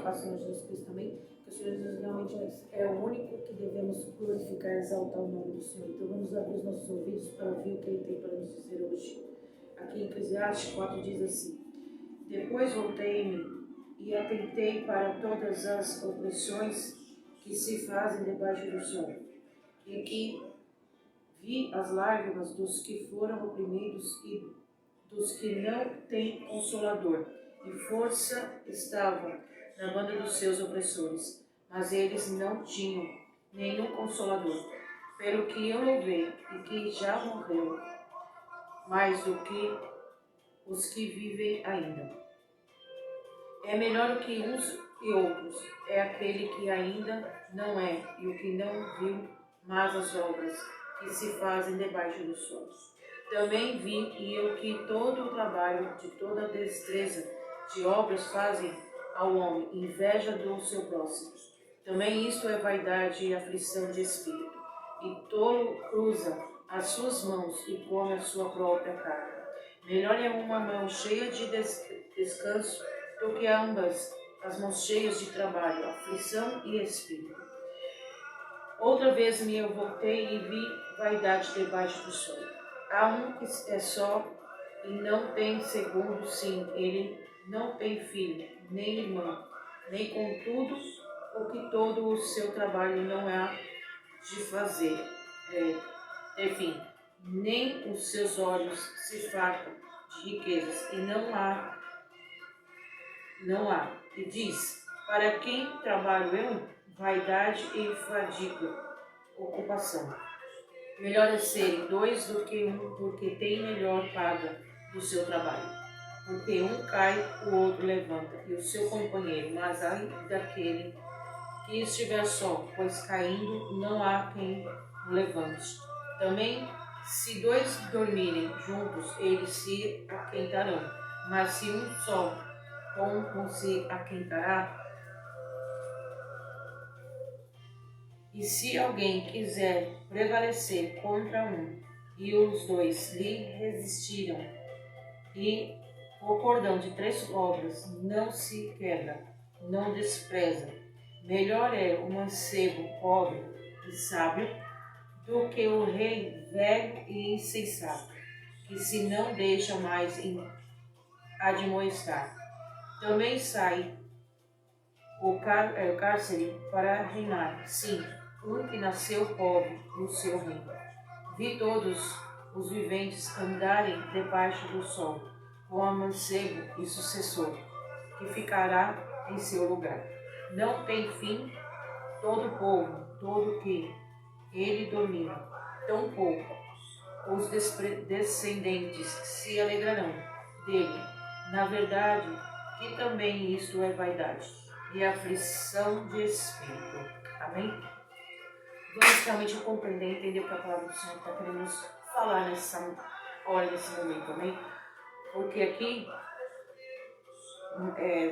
ao Senhor Jesus Cristo também, que o Senhor Jesus realmente é o único que devemos glorificar e exaltar o nome do Senhor. Então vamos abrir os nossos ouvidos para ouvir o que Ele tem para nos dizer hoje. Aqui em Eclesiastes 4 diz assim: depois voltei-me e atentei para todas as opressões que se fazem debaixo do sol, e que vi as lágrimas dos que foram oprimidos e dos que não têm consolador, e força estava na banda dos seus opressores, mas eles não tinham nenhum consolador. Pelo que eu louvei, e que já morreu, mais do que os que vivem ainda. É melhor do que uns e outros, é aquele que ainda não é, e o que não viu, mas as obras que se fazem debaixo do sol. Também vi eu que todo o trabalho de toda a destreza de obras fazem ao homem inveja do seu próximo. Também isto é vaidade e aflição de espírito, e tolo cruza as suas mãos e come a sua própria carne. Melhor é uma mão cheia de descanso do que ambas as mãos cheias de trabalho, aflição e espírito. Outra vez eu voltei e vi vaidade debaixo do sol. Há um que é só e não tem segundo, sim, ele não tem filho, nem irmão, nem contudo o que todo o seu trabalho não há de fazer, enfim, nem os seus olhos se fartam de riquezas, e não há, e diz, para quem trabalho eu, vaidade e fadiga, ocupação. Melhor é serem dois do que um, porque tem melhor paga do seu trabalho. Porque um cai, o outro levanta, e o seu companheiro, mas ai daquele que estiver só, pois caindo não há quem o levante. Também, se dois dormirem juntos, eles se aquentarão, mas se um só com se aquentará. E se alguém quiser prevalecer contra um, e os dois lhe resistiram, e o cordão de 3 obras não se quebra, não despreza, melhor é o mancebo pobre e sábio do que o rei velho e insensato, que se não deixa mais admoestar. Também sai o cárcere para reinar, sim, um que nasceu pobre no seu reino. Vi todos os viventes andarem debaixo do sol, com o mancebo e sucessor, que ficará em seu lugar. Não tem fim todo o povo, todo que ele domina, tampouco os descendentes se alegrarão dele. Na verdade, que também isto é vaidade e aflição de espírito. Amém? Vamos realmente compreender e entender o que a palavra do Senhor está querendo nos falar nessa hora, nesse momento, amém? Porque aqui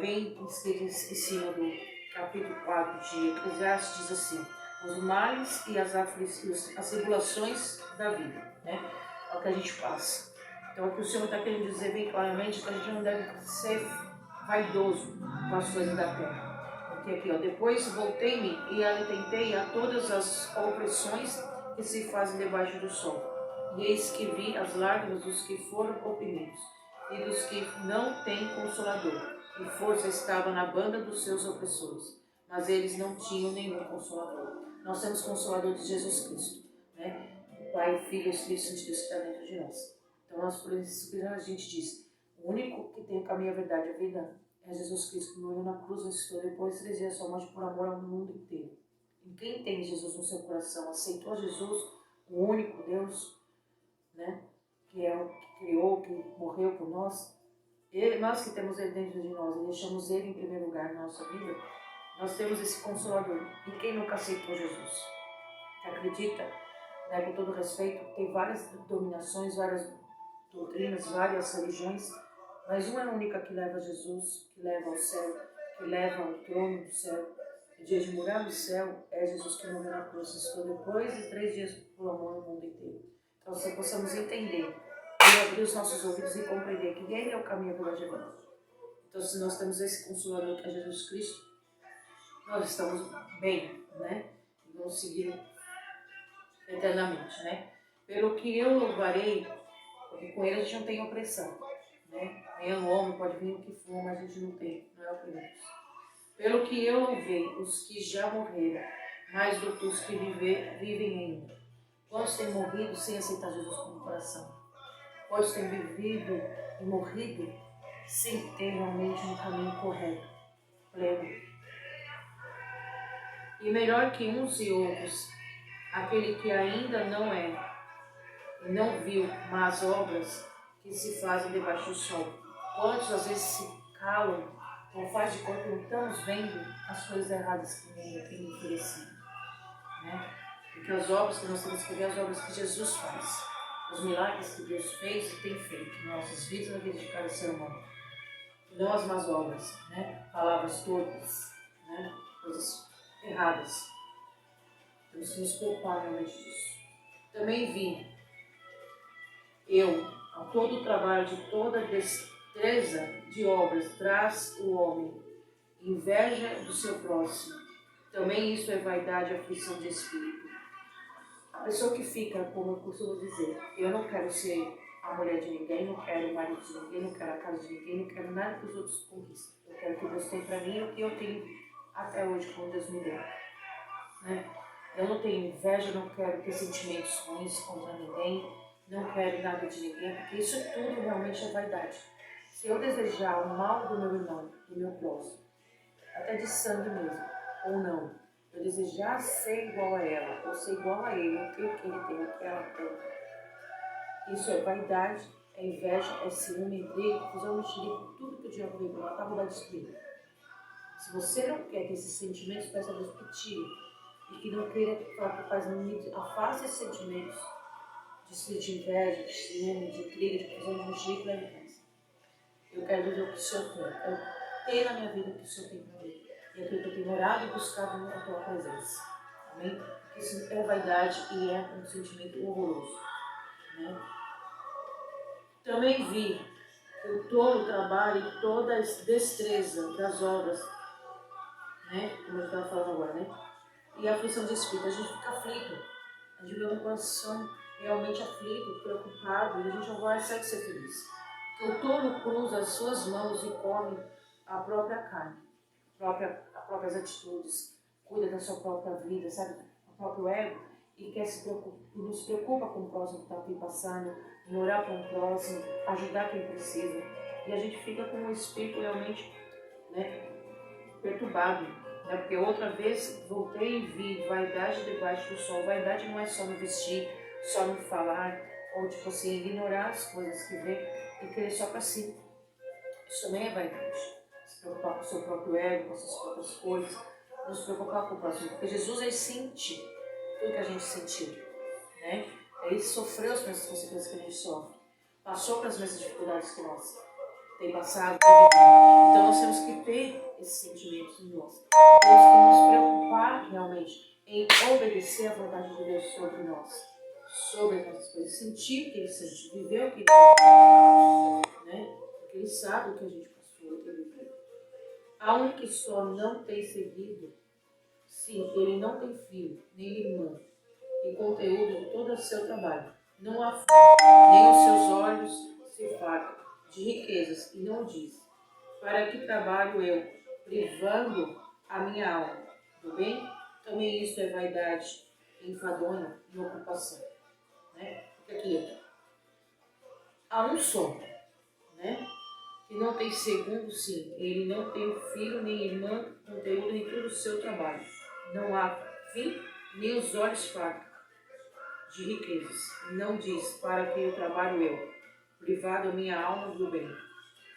vem escrito em cima do capítulo 4 de Eclesiastes, diz assim: os males e as tribulações da vida, né? É o que a gente passa. Então aqui o Senhor está querendo dizer bem claramente que a gente não deve ser vaidoso com as coisas da terra. Porque aqui, depois voltei-me e atentei a todas as opressões que se fazem debaixo do sol. E eis que vi as lágrimas dos que foram oprimidos e dos que não têm consolador. E força estava na banda dos seus opressores, mas eles não tinham nenhum consolador. Nós temos consolador de Jesus Cristo, né? O Pai, o Filho e o Espírito Santo de Deus que está dentro de nós. Então, por isso que a gente diz, o único que tem o caminho, a verdade e a vida é Jesus Cristo, que morreu na cruz, ressuscitou depois de 3 dias sua morte por amor ao mundo inteiro. E quem tem Jesus no seu coração, aceitou Jesus, o único Deus, né? Que é o que criou, que morreu por nós, nós que temos Ele dentro de nós e deixamos Ele em primeiro lugar na nossa vida, nós temos esse Consolador. E quem nunca aceitou Jesus? Que acredita, né, com todo respeito, tem várias dominações, várias doutrinas, várias religiões, mas uma é a única que leva a Jesus, que leva ao céu, que leva ao trono do céu. O dia de morar no céu é Jesus que morreu na cruz, ressuscitou depois de 3 dias por amor no mundo inteiro. Então, se possamos entender e abrir os nossos ouvidos e compreender que Ele é o caminho pela vida. Então, se nós temos esse Consolador que é Jesus Cristo, nós estamos bem, né? E vamos seguir eternamente, né? Pelo que eu louvarei, porque com ele a gente não tem opressão, né? Nem o homem pode vir o que for, mas a gente não tem, não é oprimidos. Pelo que eu louvei os que já morreram, mais do que os que vivem ainda. Quantos têm morrido sem aceitar Jesus como coração? Quantos têm vivido e morrido sem ter realmente um caminho correto, pleno? E melhor que uns e outros, aquele que ainda não é, e não viu más obras que se fazem debaixo do sol. Quantos às vezes se calam ou faz de conta que não estamos vendo as coisas erradas que vem tem oferecido, né? Porque as obras que nós temos que ver, as obras que Jesus faz, os milagres que Deus fez e tem feito em nossas vidas, na vida de cada ser humano. Não as más obras, né? Palavras torpes, né? Coisas erradas. Temos que nos preocupar realmente disso. Também vi eu, a todo o trabalho de toda destreza de obras, traz o homem inveja do seu próximo. Também isso é vaidade e aflição de espírito. A pessoa que fica, como eu costumo dizer, eu não quero ser a mulher de ninguém, não quero o marido de ninguém, não quero a casa de ninguém, não quero nada que os outros conquistem. Eu quero o que Deus tem para mim e o que eu tenho até hoje, como Deus me deu, né? Eu não tenho inveja, não quero ter sentimentos ruins contra ninguém, não quero nada de ninguém, porque isso tudo realmente é vaidade. Se eu desejar o mal do meu irmão, do meu próximo, até de sangue mesmo, ou não, eu desejar ser igual a ela, ou ser igual a ele, ter o que ele tem, o que ela tem, isso é vaidade, é inveja, é ciúme, intriga, confusão, mexerico, tudo que o diabo veio para matar, roubar e destruir. Se você não quer que esses sentimentos, peça a Deus que tire, e que não queira que faz afaste esses sentimentos de inveja, de ciúme, de intriga, de confusão, de mexerico, leve em casa. Eu quero viver o que o Senhor tem, eu quero ter na minha vida o que o Senhor tem para mim. E aquilo que eu tenho orado e buscado na tua presença. Amém? Porque isso é vaidade e é um sentimento horroroso, né? Também vi que o tolo trabalha em toda a destreza das obras, né? Como eu estava falando agora, né? E a aflição de espírito, a gente fica aflito. A gente vê um coração realmente aflito, preocupado, e a gente não consegue ser feliz. Porque o tolo cruza as suas mãos e come a própria carne, as próprias atitudes, cuida da sua própria vida, sabe? O próprio ego, e não se preocupa com o próximo que está aqui passando, em orar para o próximo, ajudar quem precisa. E a gente fica com o espírito realmente, né, perturbado. Né? Porque outra vez voltei e vi vaidade debaixo do sol. Vaidade não é só no vestir, só no falar, ou tipo assim, ignorar as coisas que vem e querer só para si. Isso também é vaidade. Se preocupar com o seu próprio ego, com as suas próprias coisas, não se preocupar com o próximo. Porque Jesus, ele sentiu tudo que a gente sentiu, né? Ele sofreu as mesmas consequências que a gente sofre. Passou pelas mesmas dificuldades que nós tem passado, tem vivido. Então nós temos que ter esses sentimentos em nós. Temos que nos preocupar realmente em obedecer à vontade de Deus sobre nós, sobre as nossas coisas, sentir o que ele sente, viver o que ele vive, né? Porque ele sabe o que a gente passou, o que ele viveu. Há um que só não tem seguido, sim, ele não tem filho, nem irmã, e conteúdo de todo o seu trabalho. Não há fome, nem os seus olhos se fartam de riquezas, e não diz: para que trabalho eu, privando a minha alma do bem? Também isso é vaidade, enfadonha e ocupação, né? Porque aqui há um só, né? Que não tem segundo, sim, ele não tem filho, nem irmã, conteúdo, nem todo o seu trabalho. Não há fim, nem os olhos fartam de riquezas. Não diz: para que eu trabalho eu, privado a minha alma do bem.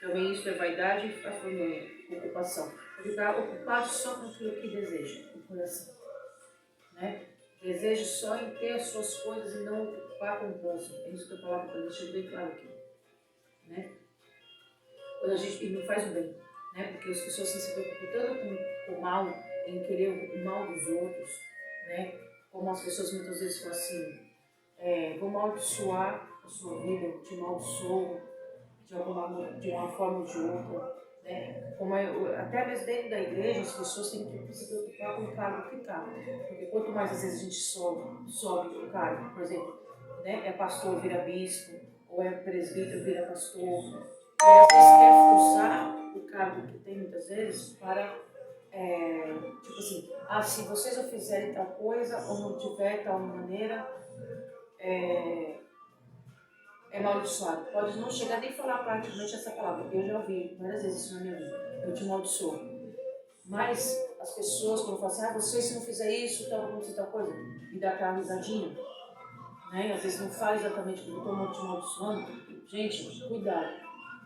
Também isso é vaidade e afronha, ocupação. Ele está ocupado só com aquilo que deseja, o coração, né? Deseja só em ter as suas coisas e não ocupar com o próximo. É isso que a palavra deixa bem claro aqui, né? Quando a gente não faz o bem, né? Porque as pessoas se preocupam tanto com o mal, em querer o mal dos outros, né? Como as pessoas muitas vezes falam assim, vou amaldiçoar a sua vida, te amaldiçoo de uma forma ou de outra, né? Como até mesmo dentro da igreja, as pessoas têm que se preocupar com o cargo que está. Porque quanto mais às vezes a gente sobe o cargo, por exemplo, né? É pastor, vira bispo, ou é presbítero, vira pastor, e às vezes quer forçar o cargo que tem muitas vezes para, tipo assim, se vocês não fizerem tal coisa, ou não tiver tal maneira, é amaldiçoado. Pode não chegar nem a falar praticamente essa palavra. Eu já ouvi várias vezes isso na minha vida. Eu te amaldiçoo. Mas as pessoas, quando falam assim, você se não fizer isso, então vai acontecer tal coisa, e dá aquela risadinha, né? Às vezes não fala exatamente o que eu estou te amaldiçoando. Gente, cuidado.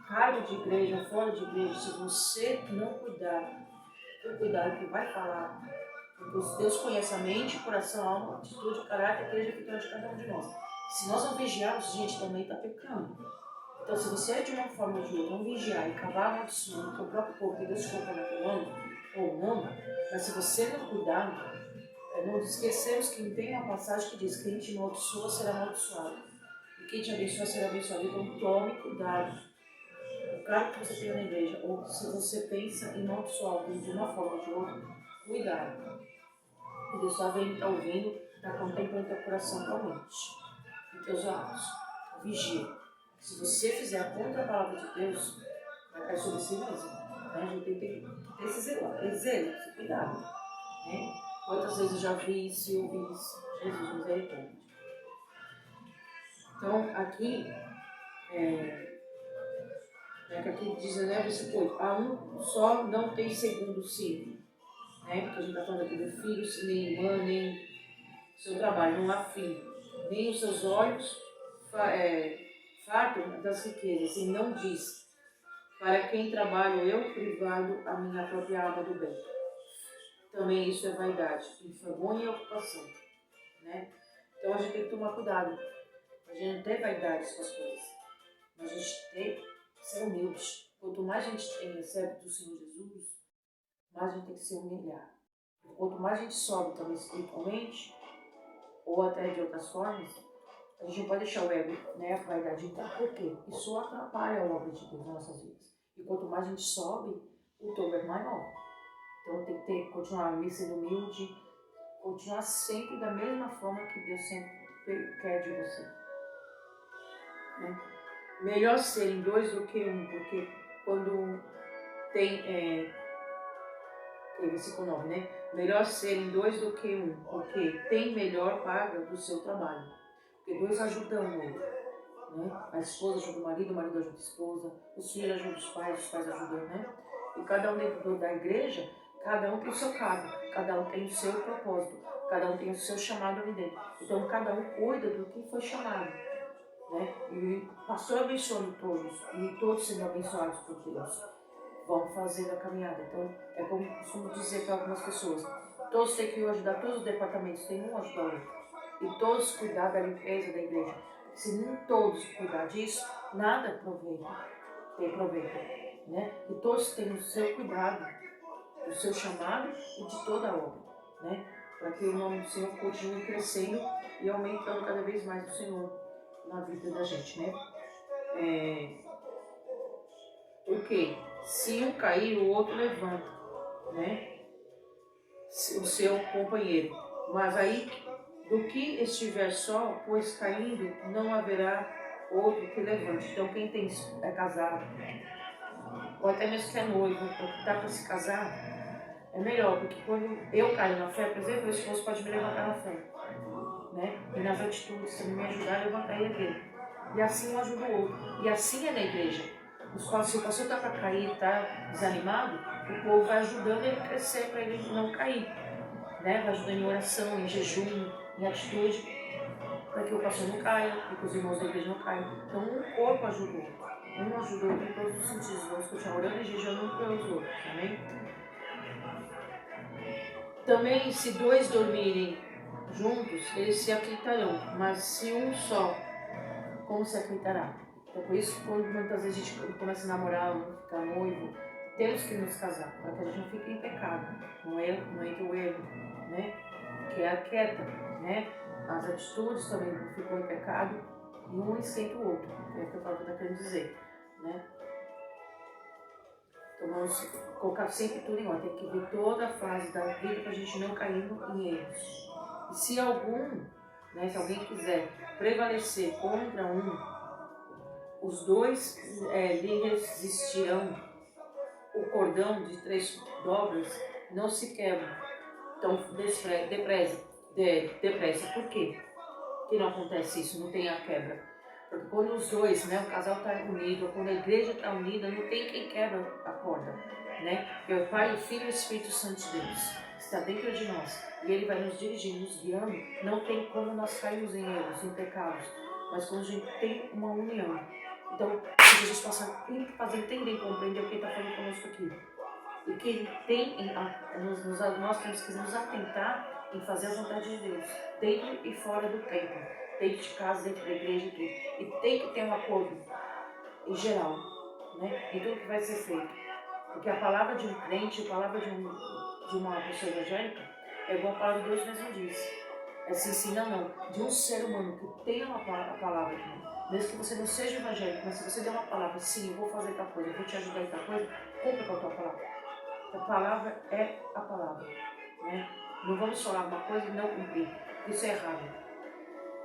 Cargo de igreja, fora de igreja, se você não cuidar, o cuidado que vai falar, porque Deus conhece a mente, o coração, a alma, a atitude, o caráter, a igreja que de cada um de nós. Se nós não vigiarmos, a gente também está pecando. Então, se você é de uma forma ou de outra, não vigiar e acabar amaldiçoando o teu próprio corpo que Deus colocou na tua mão, ou não, mas se você não cuidar, não esquecemos que tem uma passagem que diz: quem te amaldiçoa será amaldiçoado, e quem te abençoa será abençoado. Então, tome cuidado. O cargo que você tem na igreja, ou se você pensa em amaldiçoar alguém de uma forma ou de outra, cuidado. E Deus está vendo, está ouvindo, está contemplando teu coração, tua mente e teus lábios. Vigia. Se você fizer contra a palavra de Deus, vai cair sobre si mesmo. Né? A gente tem que ter esse zelo, esse cuidado. Né? Quantas vezes eu já vi isso e ouvi isso? Jesus, misericórdia. Então, aqui, que aqui diz, né, versículo 8, a um só não tem segundo filho. Né? Porque a gente está falando aqui do filho, nem irmã, nem seu trabalho, não há filho. Nem os seus olhos fartam das riquezas, e não diz: para quem trabalho eu, privado a minha própria alma do bem. Também isso é vaidade, vergonha e ocupação. Né? Então a gente tem que tomar cuidado. A gente não tem vaidade com as coisas. Mas a gente tem que ser humilde. Quanto mais a gente recebe do Senhor Jesus, mais a gente tem que se humilhar. Quanto mais a gente sobe também espiritualmente, ou até de outras formas, a gente não pode deixar o ego, né, a vaidade entrar. Por quê? Isso atrapalha a obra de Deus nas nossas vidas. E quanto mais a gente sobe, o tombo é maior. Então tem que continuar me sendo humilde, continuar sempre da mesma forma que Deus sempre quer de você. Né? Melhor serem dois do que um, porque quando tem, versículo 9, né? Melhor serem dois do que um, porque tem melhor paga do seu trabalho. Porque dois ajudam o outro. Né? A esposa ajuda o marido ajuda a esposa, os filhos ajudam os pais ajudam, né? E cada um dentro da igreja, cada um tem o seu cargo, cada um tem o seu propósito, cada um tem o seu chamado ali dentro. Então cada um cuida do que foi chamado. Né? E o pastor abençoando todos, e todos sendo abençoados por Deus, vão fazendo a caminhada. Então, é como eu costumo dizer para algumas pessoas: todos têm que ajudar, todos os departamentos têm um ajudar o outro, e todos cuidar da limpeza da igreja. Se não todos cuidar disso, nada tem proveito. Né? E todos têm o seu cuidado, o seu chamado e de toda a obra. Né? Para que o nome do Senhor continue crescendo e aumentando cada vez mais o Senhor na vida da gente, né? Porque se um cair, o outro levanta, né? O seu companheiro. Mas aí, do que estiver só, pois caindo, não haverá outro que levante. Então, quem é casado, ou até mesmo que é noivo, ou que está para se casar, é melhor, porque quando eu caio na fé, por exemplo, meu esposo pode me levantar na fé. Né? E nas atitudes também me ajudar a levantar ele. E assim um ajuda o outro. E assim é na igreja. Se o pastor está para cair, está desanimado, o povo vai ajudando ele a crescer para ele não cair. Né? Vai ajudando em oração, em jejum, em atitude, para que o pastor não caia e que os irmãos da igreja não caiam. Então um corpo ajuda o outro. Um ajuda o outro em todos os sentidos. Vamos continuar orando e jejuando um pelos outros. Amém? Também, se dois dormirem juntos, eles se aquietarão, mas se um só, como se aquietará? Então, por isso, quando muitas vezes a gente começa a namorar, ficar noivo, temos que nos casar, para que a gente não fique em pecado, não entre o erro, né? Que é a queda, né? As atitudes também não ficam em pecado, e um esquenta o outro, é o que a palavra está querendo dizer, né? Então vamos colocar sempre tudo em ordem. Tem que ver toda a fase da vida para a gente não cair em erros. E se algum, né, se alguém quiser prevalecer contra os dois lhe resistirão. O cordão de 3 dobras não se quebra tão depressa. Por quê que não acontece isso? Não tem a quebra. Porque quando os dois, né, o casal está unido, quando a igreja está unida, não tem quem quebra a corda, né? Porque o Pai, o Filho e o Espírito Santo de Deus está dentro de nós e Ele vai nos dirigindo, nos guiando. Não tem como nós cairmos em erros, em pecados, mas quando a gente tem uma união. Então, que Jesus possa fazer entender e compreender o que Ele está falando conosco aqui. E que Ele tem, nós temos que nos atentar em fazer a vontade de Deus, dentro e fora do templo, dentro de casa, dentro da igreja e tudo. E tem que ter um acordo em geral, né, em tudo que vai ser feito. Porque a palavra de um crente, a palavra de uma pessoa evangélica, é igual a palavra de Deus mesmo diz. É se ensina não, de um ser humano que tenha a palavra aqui. Mesmo que você não seja evangélico, mas se você der uma palavra, sim, eu vou fazer tal coisa, eu vou te ajudar em tal coisa, cumpra com a tua palavra. A palavra é a palavra, né? Não vamos falar uma coisa e não cumprir. Isso é errado.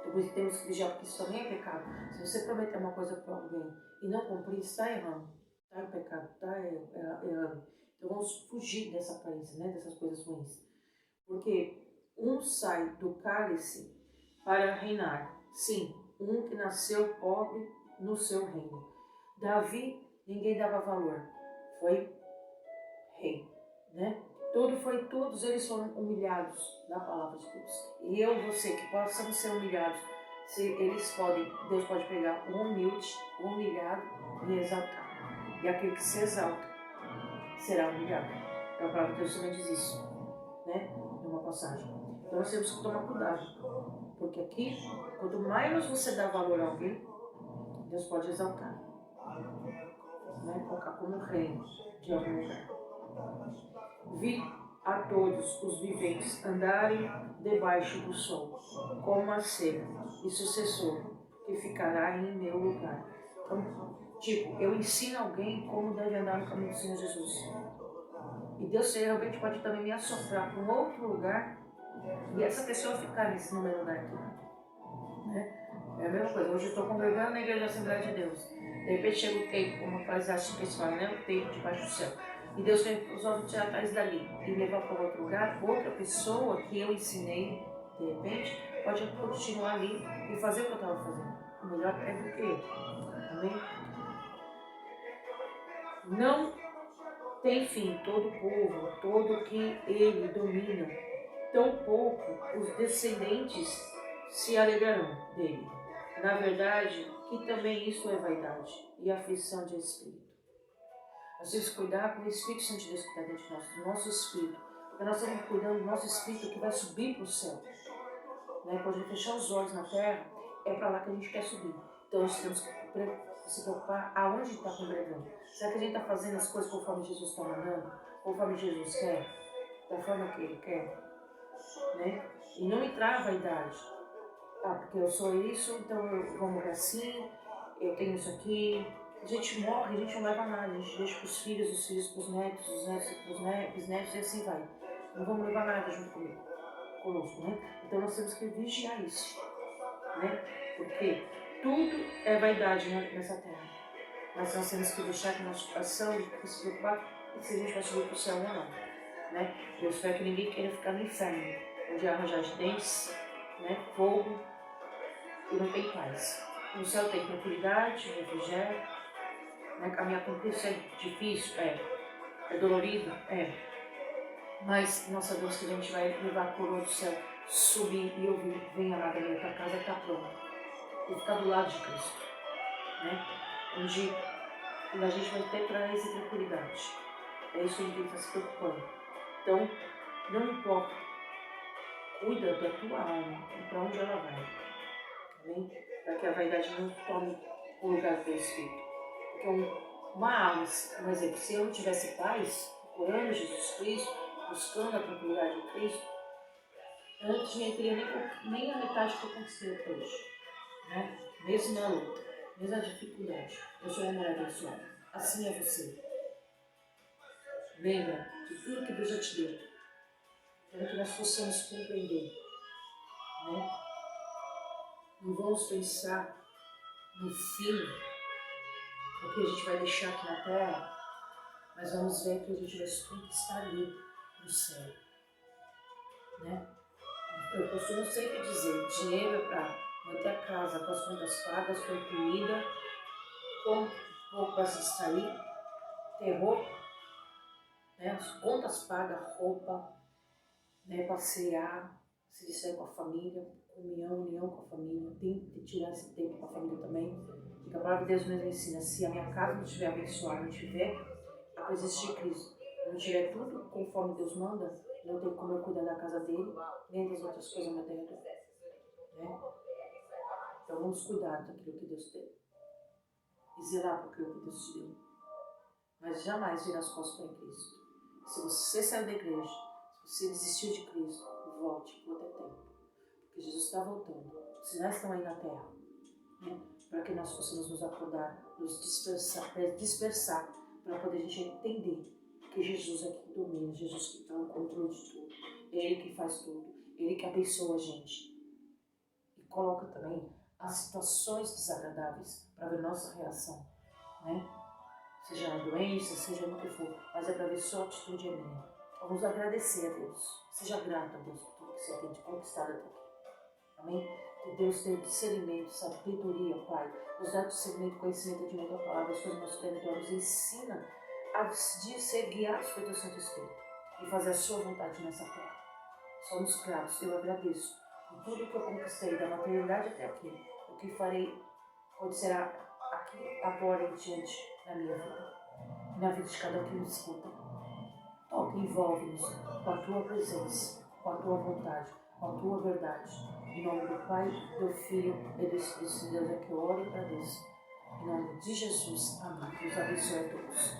Então temos que vigiar, porque isso também é pecado. Se você prometer uma coisa para alguém e não cumprir, está errando. Está em pecado, está errando. Então vamos fugir dessa aparência, né? Dessas coisas ruins. Porque um sai do cálice para reinar. Sim, um que nasceu pobre no seu reino. Davi, ninguém dava valor. Foi rei, né? Todos eles foram humilhados na palavra de Deus. E eu e você, que possamos ser humilhados, Deus pode pegar o humilde, o humilhado e exaltar. E aquele que se exalta será humilhado. A palavra de Deus também diz isso, né? Numa passagem. Então nós temos que tomar cuidado. Porque aqui, quanto mais você dá valor a alguém, Deus pode exaltar, né? Colocar como rei de algum lugar. Vi a todos os viventes andarem debaixo do sol, como a cera e sucessor, que ficará em meu lugar. Então, eu ensino alguém como deve andar no caminho do Senhor Jesus. E Deus realmente pode também me assoprar para um outro lugar e essa pessoa ficar no meu lugar aqui. Né? É a mesma coisa. Hoje eu estou congregando na Igreja da Assembleia de Deus. De repente chega o tempo, como a frase pessoal, né? O tempo debaixo do céu. E Deus quer os homens tirar atrás dali e levar para outro lugar. Outra pessoa que eu ensinei, de repente, pode continuar ali e fazer o que eu estava fazendo. O melhor é do que eu. Amém? Não tem fim todo o povo, todo que ele domina. Tampouco os descendentes se alegrarão dele. Na verdade, que também isso é vaidade e aflição de espírito. Nós temos que cuidar com o Espírito Santo de Deus que está dentro de nós, do nosso espírito. Porque nós estamos cuidando do nosso espírito que vai subir para o céu. Né? Quando a gente fechar os olhos na terra, é para lá que a gente quer subir. Então nós temos que se preocupar aonde está congregando. Será que a gente está fazendo as coisas conforme Jesus está mandando? Conforme Jesus quer? Da forma que Ele quer? Né? E não entrar a vaidade. Ah, porque eu sou isso, então eu vou morrer assim, eu tenho isso aqui. A gente morre, a gente não leva nada, a gente deixa para os filhos para os netos, os netos para os bisnetos e assim vai. Não vamos levar nada junto conosco, né? Então nós temos que vigiar isso, né? Porque tudo é vaidade nessa terra. Mas nós temos que deixar que nosso coração se preocupar se a gente vai subir para o céu ou não, né? Eu espero que ninguém queira ficar no inferno, onde arranjar de dentes, né? Fogo e não tem paz. No céu tem tranquilidade, refrigério, né? Caminhar com Cristo é difícil, é dolorido, mas nós sabemos que a gente vai levar a coroa do céu, subir e ouvir, venha lá da minha tua casa, está pronta. E ficar do lado de Cristo, né? Onde a gente vai ter paz e tranquilidade. É isso que a gente tem que estar se preocupando. Então, não importa, cuida da tua alma e para onde ela vai. Amém? Para que a vaidade não tome o lugar do teu espírito. Porque uma alma, por exemplo, se eu não tivesse paz, procurando Jesus Cristo, buscando a tranquilidade de Cristo, antes nem teria nem a metade que eu conquistei até hoje. Né? Mesmo na luta, mesmo na dificuldade, eu sou uma mulher abençoada. Assim é você. Lembra de tudo que Deus já te deu, para que nós possamos compreender, né? Não vamos pensar no fim, o que a gente vai deixar aqui na Terra, mas vamos ver que a gente vai conquistar ali no céu, né? Eu costumo sempre dizer, dinheiro é para manter a casa com as contas pagas, com comida, com pouco para se distrair, ter roupa, né? As contas pagas, roupa, né? Passear, se distrair com a família, união com a família, tem que tirar esse tempo com a família também. Porque a palavra de Deus mesmo ensina, se a minha casa não estiver abençoada, não tiver a presença de Cristo, não tiver tudo conforme Deus manda, não tem como eu cuidar da casa dele, nem das outras coisas na terra, né? Então vamos cuidar daquilo que Deus tem e zelar por aquilo que Deus te deu, mas jamais virar as costas para Cristo. Se você saiu da igreja, se você desistiu de Cristo, volte por outro tempo, porque Jesus está voltando. Os sinais estão aí na terra, né? Para que nós possamos nos acordar, nos dispersar, para poder a gente entender que Jesus é que domina, Jesus que está no controle de tudo, é Ele que faz tudo, Ele que abençoa a gente e coloca também as situações desagradáveis para ver nossa reação, né? Seja na doença, seja no que for, mas é para ver sua atitude é minha. Vamos agradecer a Deus, seja grato a Deus por tudo que você tem conquistado até aqui. Amém? Que Deus tenha discernimento, sabedoria, Pai. Nos dá discernimento, conhecimento de muita palavra, as coisas mais territórios. Ensina a ser guiados pelo Teu Santo Espírito e fazer a Sua vontade nessa terra. Somos gratos. Eu agradeço por tudo que eu conquistei, da maternidade até aqui. O que farei acontecerá aqui, agora e diante da minha vida. Na vida de cada um que me escuta. Toque, envolve-nos com a Tua presença, com a Tua vontade, com a Tua verdade. Em nome do Pai, do Filho e do Espírito de Deus é que eu oro e agradeço. Em nome de Jesus, amém. Deus abençoe a todos.